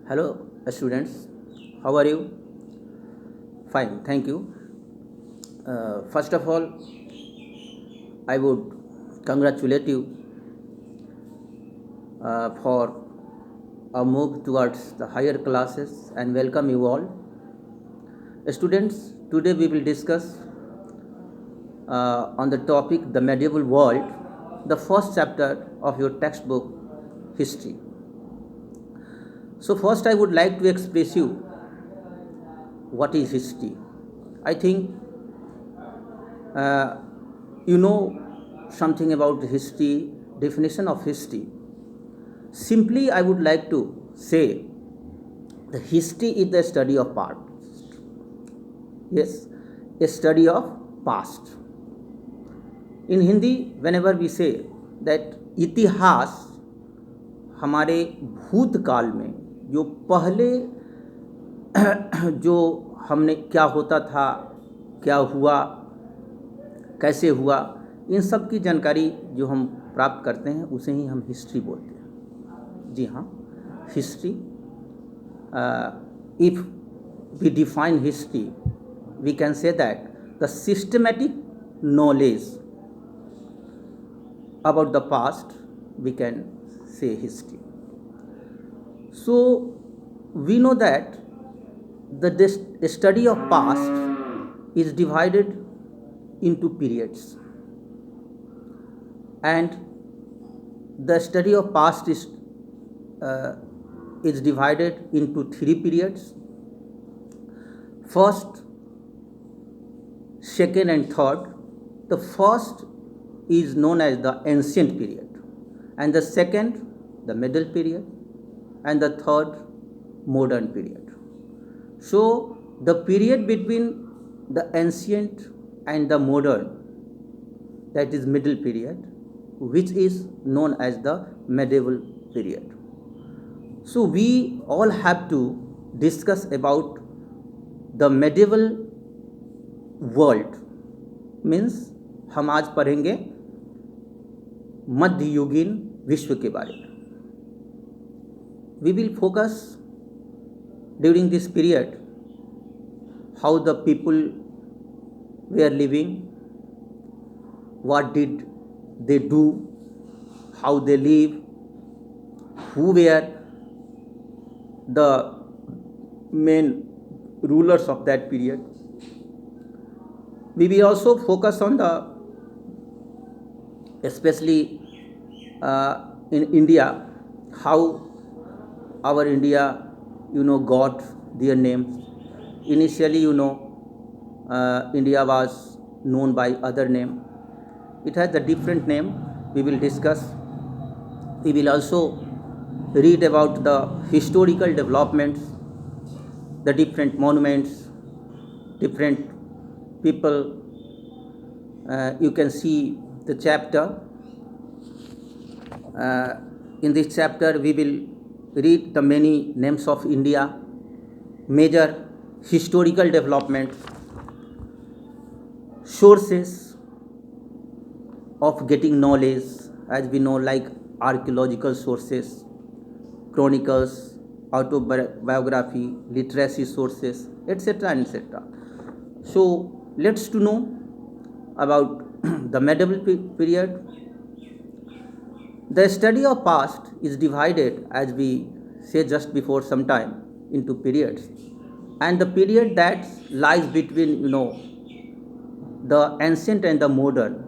Hello, students. How are you? Fine, thank you. First of all, I would congratulate you for a move towards the higher classes and welcome you all. Students, today we will discuss on the topic the medieval world, the first chapter of your textbook, history. So, first, I would like to express you what is history. I think uh, you know something about history, definition of history. Simply, I would like to say the history is the study of past. Yes, a study of past. In Hindi, whenever we say that इतिहास हमारे भूतकाल में जो पहले जो हमने क्या होता था, क्या हुआ, कैसे हुआ, इन सब की जानकारी जो हम प्राप्त करते हैं उसे ही हम हिस्ट्री बोलते हैं. जी हाँ, history. If we define history, we can say that the systematic knowledge about the past, we can say history. So we know that the study of past is divided into periods, and the study of past uh, is divided into three periods: first, second, and third. The first is known as the ancient period, and the second, the middle period, and the third, modern period. So, the period between the ancient and the modern, that is middle period, which is known as the medieval period. So, we all have to discuss about the medieval world. Means हम आज पढ़ेंगे मध्ययुगीन विश्व के बारे में. We will focus during this period how the people were living, what did they do, how they live, who were the main rulers of that period. We will also focus on the, especially in India, how our India, got their name. Initially, India was known by other name. It has a different name. We will discuss. We will also read about the historical developments, the different monuments, different people. You can see the chapter. In this chapter, we will read the many names of India, major historical developments, sources of getting knowledge, as we know, like archaeological sources, chronicles, autobiography, literacy sources, etc., etc. So let's to know about the medieval period. The study of past is divided, as we say just before some time, into periods, and the period that lies between the ancient and the modern,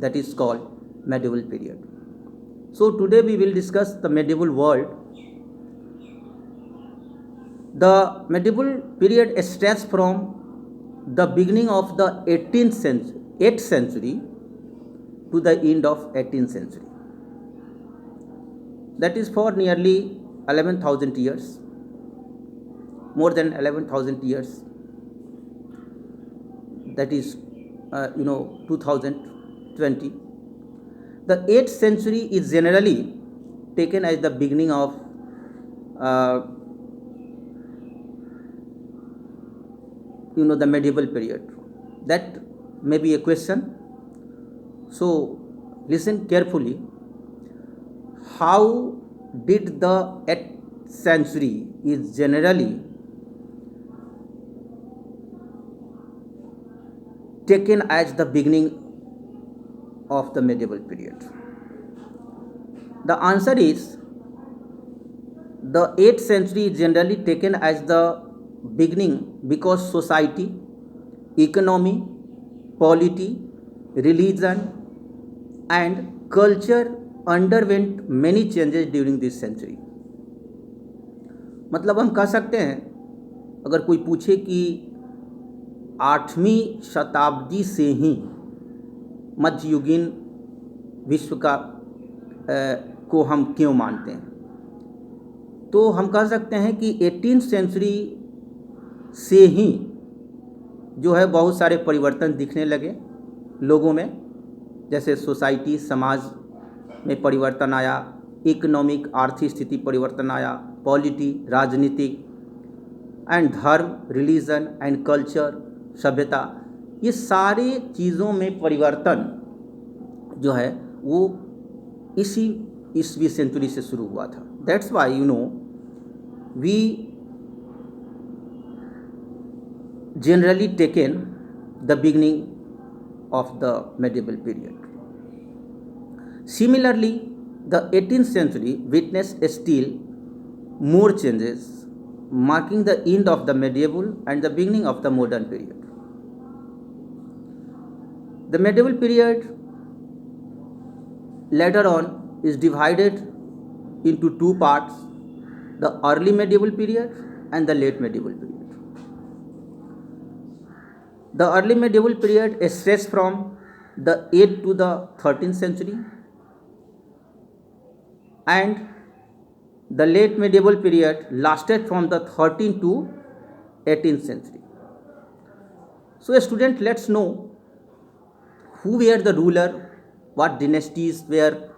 that is called medieval period. So today we will discuss the medieval world. The medieval period stretches from the beginning of the 8th century to the end of 18th century. That is for nearly 11,000 years, more than 11,000 years. That is, 2020. The 8th century is generally taken as the beginning of the medieval period. That may be a question. So listen carefully. How did the century is generally taken as the beginning of the medieval period? The answer is the 8th century is generally taken as the beginning because society, economy, polity, religion, and culture underwent many changes during this century. मतलब हम कह सकते हैं, अगर कोई पूछे कि 8वीं शताब्दी से ही मध्ययुगीन विश्व का को हम क्यों मानते हैं, तो हम कह सकते हैं कि 18th सेंचुरी से ही जो है बहुत सारे परिवर्तन दिखने लगे लोगों में, जैसे सोसाइटी, समाज में परिवर्तन आया, इकोनॉमिक आर्थिक स्थिति परिवर्तन आया, पॉलिटी, राजनीतिक, एंड धर्म, रिलीजन एंड कल्चर, सभ्यता, ये सारे चीज़ों में परिवर्तन जो है वो इसी ईस्वी सेंचुरी से शुरू हुआ था. That's why we generally taken the beginning of the medieval period. Similarly, the 18th century witnessed still more changes, marking the end of the medieval and the beginning of the modern period. The medieval period later on is divided into two parts: the early medieval period and the late medieval period. The early medieval period stretched from the 8th to the 13th century, and the late medieval period lasted from the 13th to 18th century. So, student, let's know who were the ruler, what dynasties were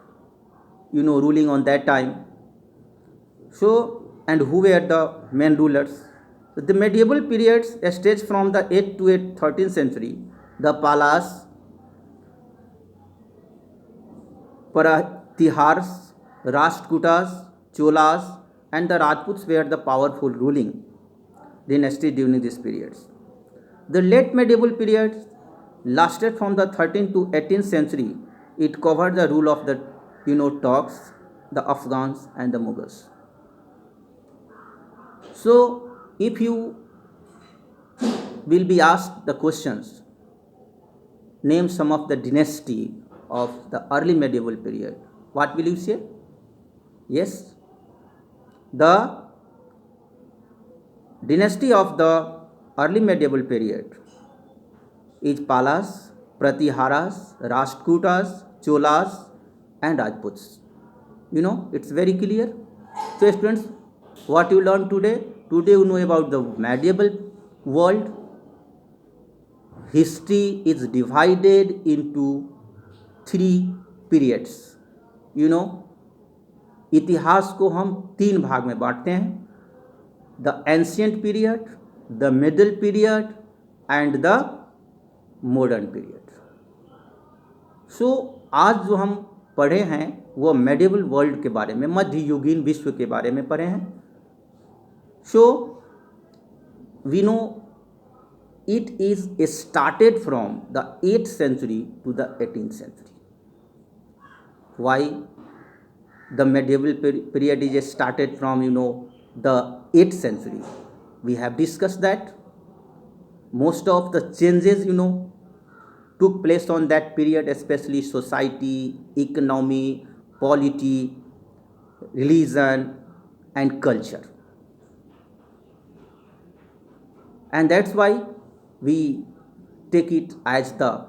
ruling on that time. So, and who were the main rulers. The medieval periods stretched from the 8th to 13th century. The Palas, Pratihars, Rashtrakutas, Cholas, and the Rajputs were the powerful ruling dynasty during these periods. The late medieval period lasted from the 13th to 18th century. It covered the rule of the Turks, the Afghans, and the Mughals. So, if you will be asked the questions, name some of the dynasty of the early medieval period, what will you say? Yes, the dynasty of the early medieval period is Palas, Pratiharas, Rashtrakutas, Cholas, and Rajputs. It's very clear. So, students, what you learned today? Today you know about the medieval world. History is divided into 3 periods. इतिहास को हम 3 भाग में बांटते हैं: the ancient period, the middle period and the modern period. So आज जो हम पढ़े हैं वो मेडिवल वर्ल्ड के बारे में, मध्ययुगीन विश्व के बारे में पढ़े हैं. So, we know it is started from the 8th century to the 18th century. Why the medieval period is started from the 8th century? We have discussed that most of the changes took place on that period, especially society, economy, polity, religion, and culture. And that's why we take it as the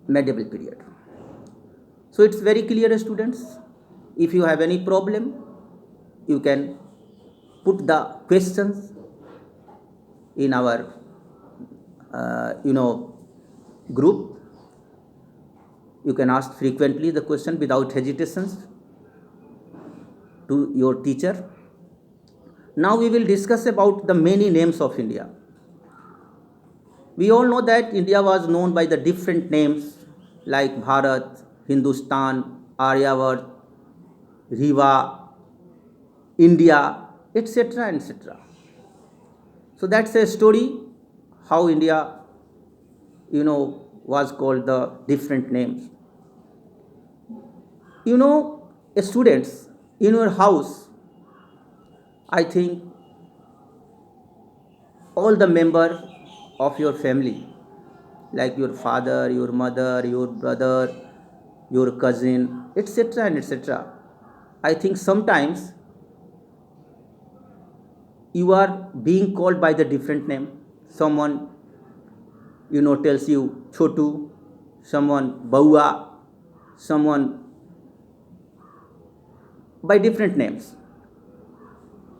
medieval period. So it's very clear, students. If you have any problem, you can put the questions in our group. You can ask frequently the question without hesitations to your teacher. Now we will discuss about the many names of India. We all know that India was known by the different names like Bharat, Hindustan, Aryavat, Riva, India, etc., etc. So that's a story how India, was called the different names. Students in your house, I think all the members of your family, like your father, your mother, your brother, your cousin, etc., and etc. I think sometimes you are being called by the different name. Someone tells you Chotu, someone Baua, someone by different names.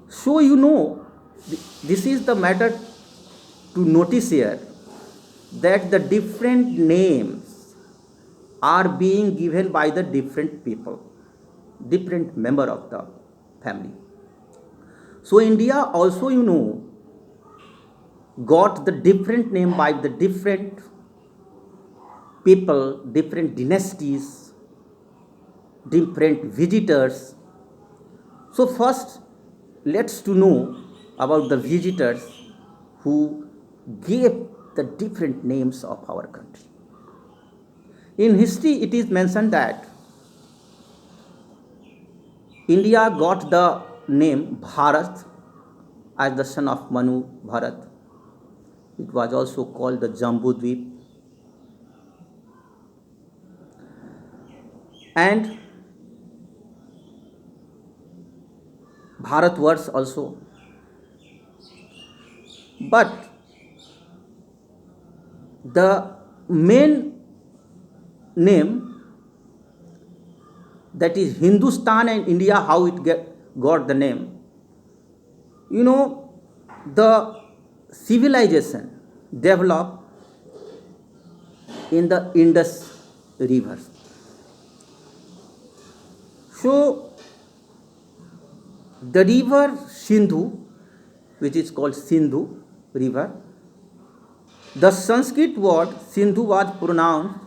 So this is the matter to notice here, that the different names are being given by the different people, different member of the family. So India also got the different name by the different people, different dynasties, different visitors. So first, let's to know about the visitors who gave the different names of our country. In history, it is mentioned that India got the name Bharat as the son of Manu Bharat. It was also called the Jambu Dweep. And Bharatvarsh also. But the main name, that is Hindustan and India, how it got the name. The civilization developed in the Indus River. So the river Sindhu, which is called Sindhu river, the Sanskrit word Sindhu was pronounced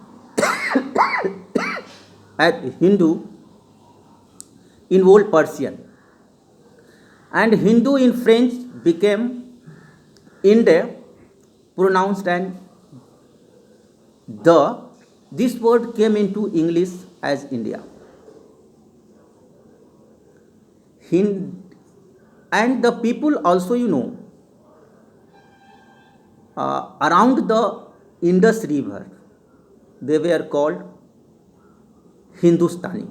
as Hindu in Old Persian, and Hindu in French became Inde, pronounced as the. This word came into English as India. And the people also, around the Indus River, they were called Hindustani.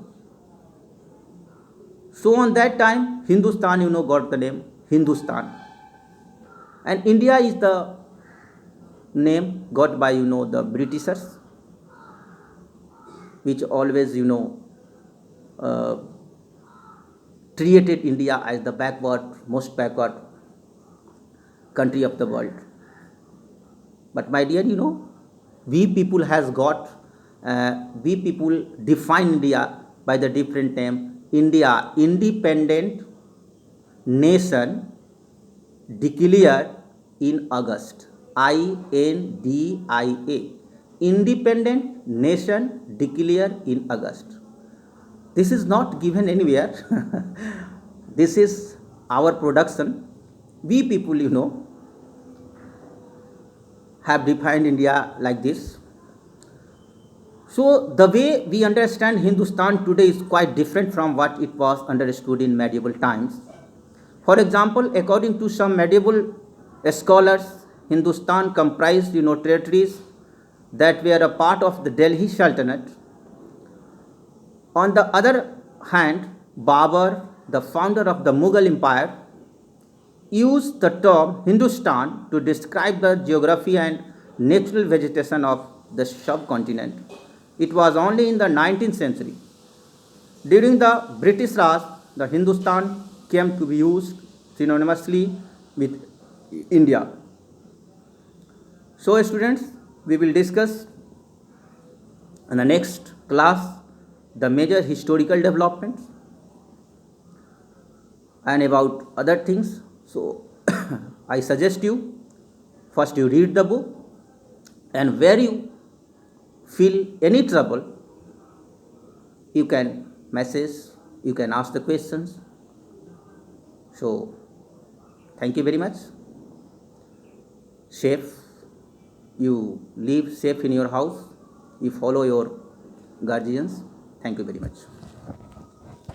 So on that time, Hindustan, got the name Hindustan. And India is the name got by, the Britishers, which always, uh, treated India as the most backward country of the world. But my dear, we people define India by the different name. India, independent nation, declared in August. INDIA. Independent nation declared in August. This is not given anywhere. This is our production. We people, have defined India like this. So the way we understand Hindustan today is quite different from what it was understood in medieval times. For example, according to some medieval scholars, Hindustan comprised, territories that were a part of the Delhi Sultanate. On the other hand, Babur, the founder of the Mughal Empire, used the term Hindustan to describe the geography and natural vegetation of the subcontinent. It was only in the 19th century, during the British Raj, the Hindustan came to be used synonymously with India. So students, we will discuss in the next class the major historical developments and about other things. So I suggest you, first you read the book, and where you feel any trouble, you can message, you can ask the questions. So thank you very much. Safe, you live safe in your house, you follow your guardians. Thank you very much.